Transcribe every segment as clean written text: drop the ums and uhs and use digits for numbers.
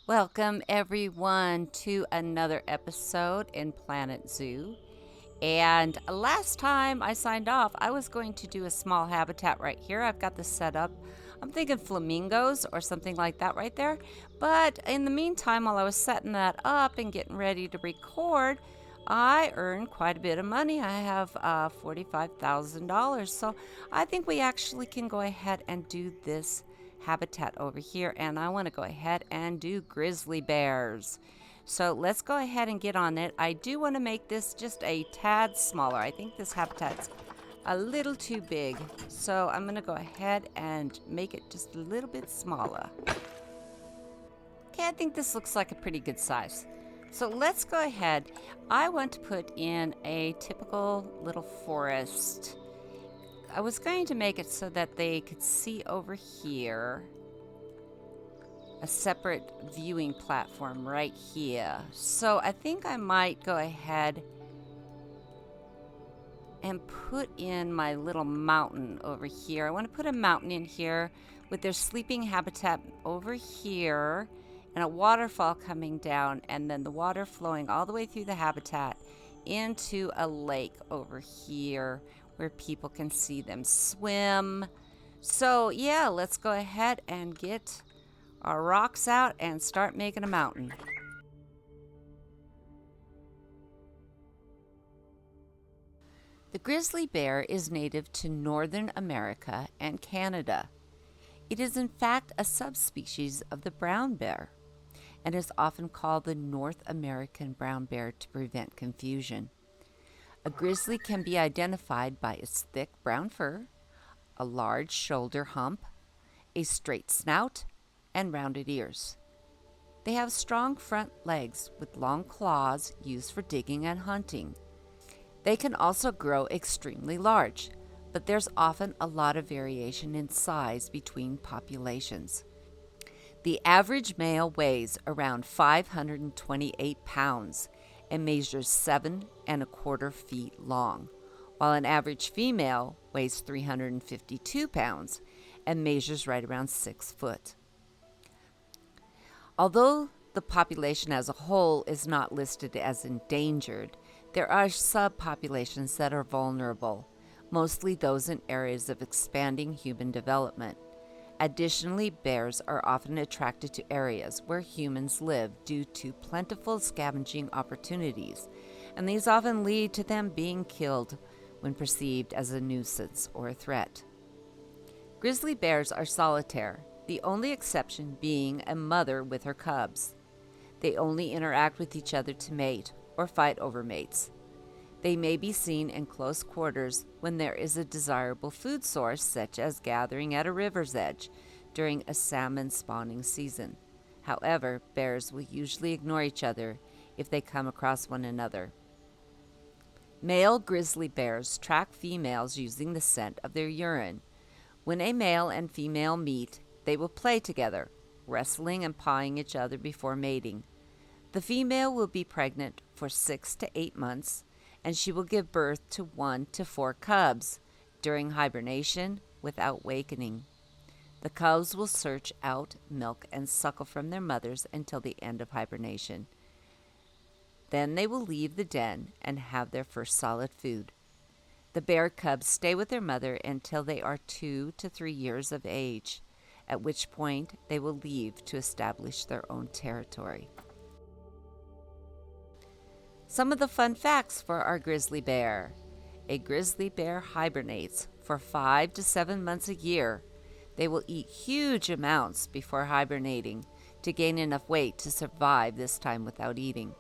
Welcome, everyone, to another episode in Planet Zoo. And last time I signed off, I was going to do a small habitat right here. I've got this set up. I'm thinking flamingos or something like that right there. But in the meantime, while I was setting that up and getting ready to record, I earned quite a bit of money. I have $45,000. So I think we actually can go ahead and do this habitat over here. And I want to go ahead and do grizzly bears. So let's go ahead and get on it. I do want to make this just a tad smaller. I think this habitat's a little too big. So I'm going to go ahead and make it just a little bit smaller. Okay, I think this looks like a pretty good size. So let's go ahead. I want to put in a typical little forest. I was going to make it so that they could see over here a separate viewing platform right here. So I think I might go ahead and put in my little mountain over here. I want to put a mountain in here with their sleeping habitat over here and a waterfall coming down, and then the water flowing all the way through the habitat into a lake over here where people can see them swim. So yeah, let's go ahead and get our rocks out and start making a mountain. The grizzly bear is native to Northern America and Canada. It is in fact a subspecies of the brown bear and is often called the North American brown bear to prevent confusion. A grizzly can be identified by its thick brown fur, a large shoulder hump, a straight snout, and rounded ears. They have strong front legs with long claws used for digging and hunting. They can also grow extremely large, but there's often a lot of variation in size between populations. The average male weighs around 528 pounds and measures 7¼ feet long, while an average female weighs 352 pounds and measures right around 6 foot. Although the population as a whole is not listed as endangered, there are subpopulations that are vulnerable, mostly those in areas of expanding human development. Additionally, bears are often attracted to areas where humans live due to plentiful scavenging opportunities, and these often lead to them being killed when perceived as a nuisance or a threat. Grizzly bears are solitary, the only exception being a mother with her cubs. They only interact with each other to mate or fight over mates. They may be seen in close quarters when there is a desirable food source, such as gathering at a river's edge during a salmon spawning season. However, bears will usually ignore each other if they come across one another. Male grizzly bears track females using the scent of their urine. When a male and female meet, they will play together, wrestling and pawing each other before mating. The female will be pregnant for 6 to 8 months, and she will give birth to 1 to 4 cubs during hibernation without wakening. The cubs will search out, milk, and suckle from their mothers until the end of hibernation. Then they will leave the den and have their first solid food. The bear cubs stay with their mother until they are 2 to 3 years of age, at which point they will leave to establish their own territory. Some of the fun facts for our grizzly bear. A grizzly bear hibernates for 5 to 7 months a year. They will eat huge amounts before hibernating to gain enough weight to survive this time without eating.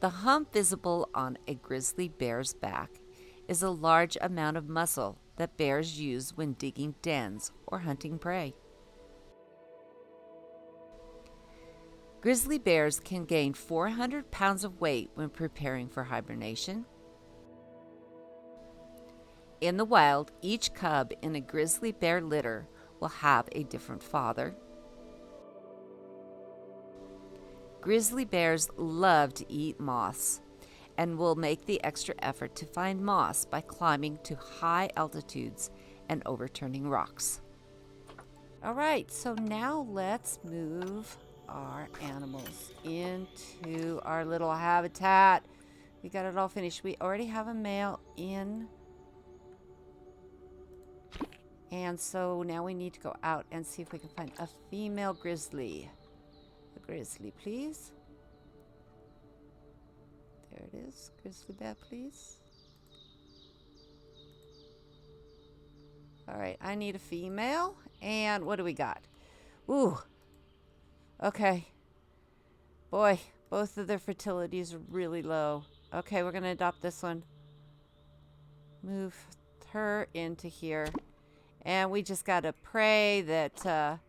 The hump visible on a grizzly bear's back is a large amount of muscle that bears use when digging dens or hunting prey. Grizzly bears can gain 400 pounds of weight when preparing for hibernation. In the wild, each cub in a grizzly bear litter will have a different father. Grizzly bears love to eat moss and will make the extra effort to find moss by climbing to high altitudes and overturning rocks. All right, so now let's move our animals into our little habitat. We got it all finished. We already have a male in. And so now we need to go out and see if we can find a female grizzly. A grizzly, please. There it is. Grizzly bear, please. All right, I need a female. And what do we got? Ooh. Okay. Boy, both of their fertilities are really low. Okay, we're going to adopt this one. Move her into here. And we just got to pray that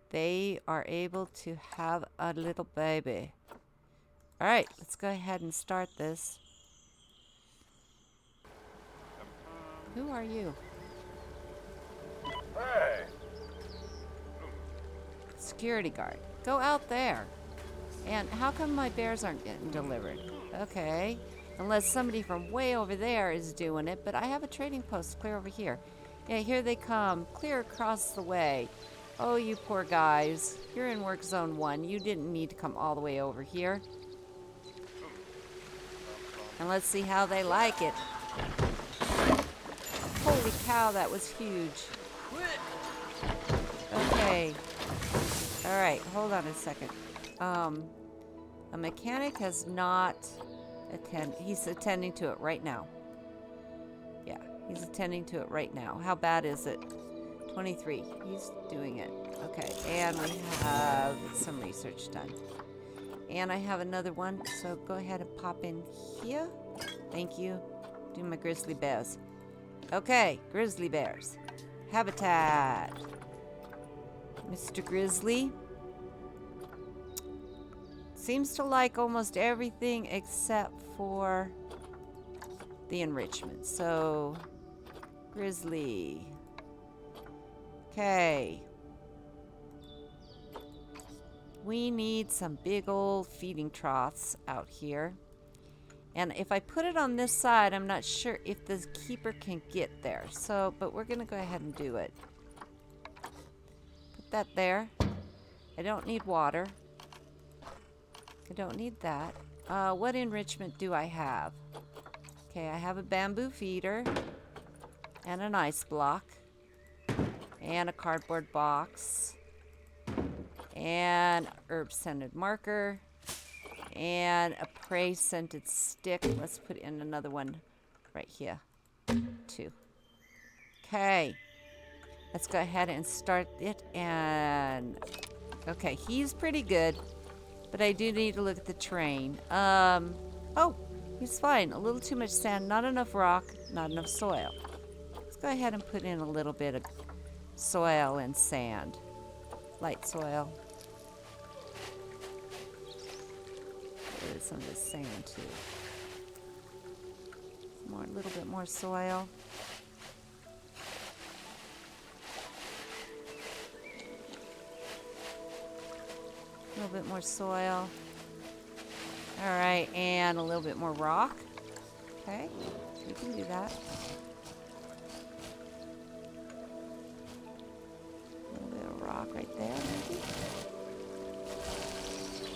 they are able to have a little baby. All right, let's go ahead and start this. Who are you? Hey! Security guard. Go out there. And how come my bears aren't getting delivered? Okay. Unless somebody from way over there is doing it. But I have a trading post clear over here. Yeah, here they come. Clear across the way. Oh, you poor guys. You're in work zone 1. You didn't need to come all the way over here. And let's see how they like it. Holy cow, that was huge. Okay. Alright, hold on a second. A mechanic has not he's attending to it right now. Yeah, he's attending to it right now. How bad is it? 23. He's doing it. Okay, and we have some research done. And I have another one, so go ahead and pop in here. Thank you. Do my grizzly bears. Okay, grizzly bears. Habitat. Mr. Grizzly seems to like almost everything except for the enrichment. So, Grizzly. Okay. We need some big old feeding troughs out here. And if I put it on this side, I'm not sure if the keeper can get there. So, but we're going to go ahead and do it. Put that there. I don't need water. I don't need that. What enrichment do I have? Okay, I have a bamboo feeder and an ice block and a cardboard box and herb-scented marker and a prey-scented stick. Let's put in another one right here. 2. Okay. Let's go ahead and start it. And okay, he's pretty good, but I do need to look at the terrain. Oh, he's fine. A little too much sand, not enough rock, not enough soil. Let's go ahead and put in a little bit of soil and sand. Light soil. There's some of the sand too. A little bit more soil. A little bit more soil. All right, and a little bit more rock. Okay, we can do that. A little bit of rock right there, maybe.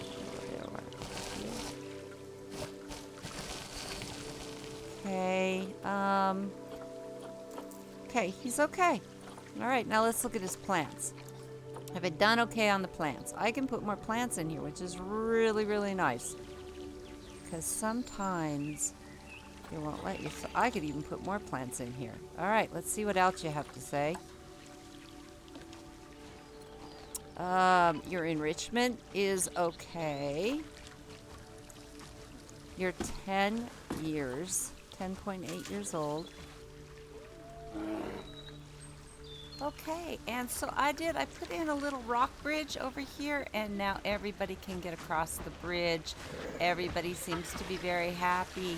A little bit of rock here. Okay, okay, he's okay. All right, now let's look at his plants. Have I done okay on the plants? I can put more plants in here, which is really, really nice. Because sometimes they won't let you. So I could even put more plants in here. All right, let's see what else you have to say. Your enrichment is okay. You're 10 years, 10.8 years old. Okay, and so I put in a little rock bridge over here, and now everybody can get across the bridge. Everybody seems to be very happy.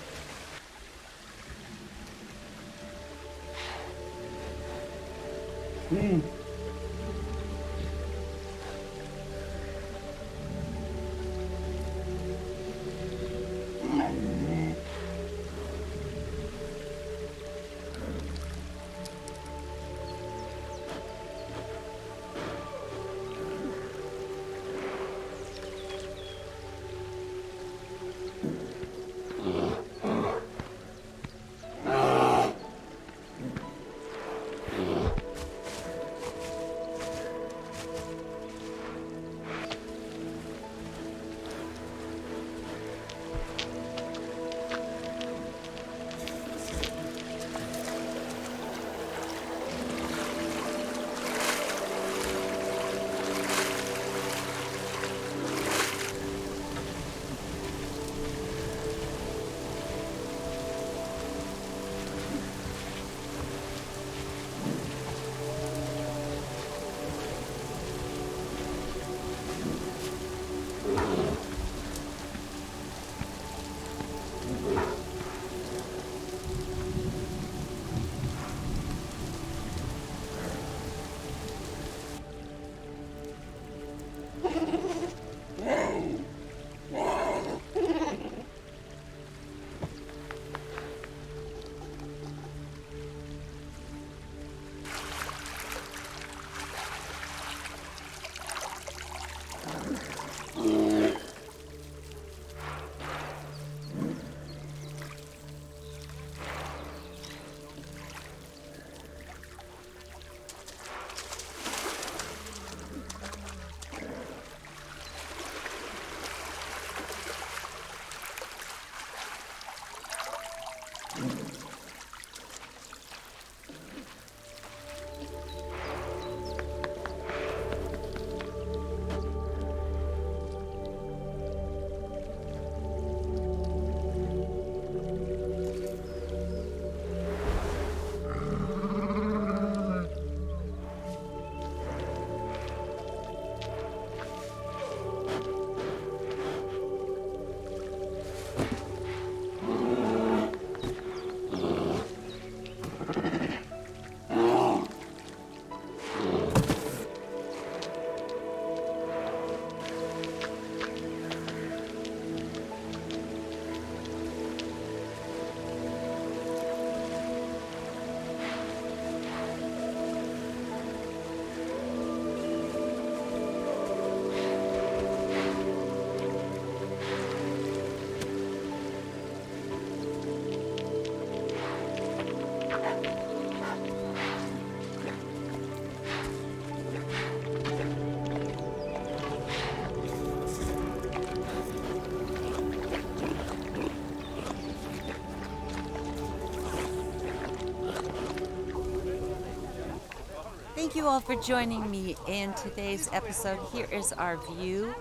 you all for joining me in today's episode. Here is our view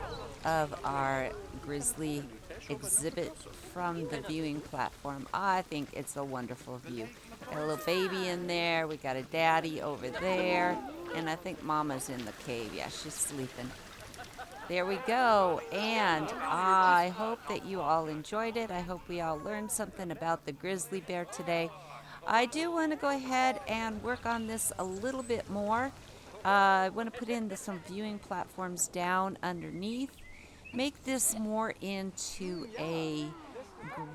of our grizzly exhibit from the viewing platform. I think it's a wonderful view. Got a little baby in there, we got a daddy over there, and I think mama's in the cave. Yeah, she's sleeping. There we go. And I hope that you all enjoyed it. I hope we all learned something about the grizzly bear today. I do want to go ahead and work on this a little bit more. I want to put in some viewing platforms down underneath. Make this more into a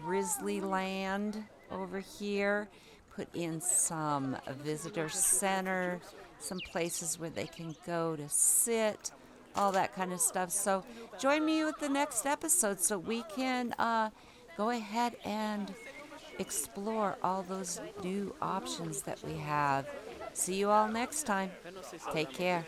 grizzly land over here. Put in some visitor center, some places where they can go to sit, all that kind of stuff. So join me with the next episode so we can go ahead and explore all those new options that we have. See you all next time. Take care.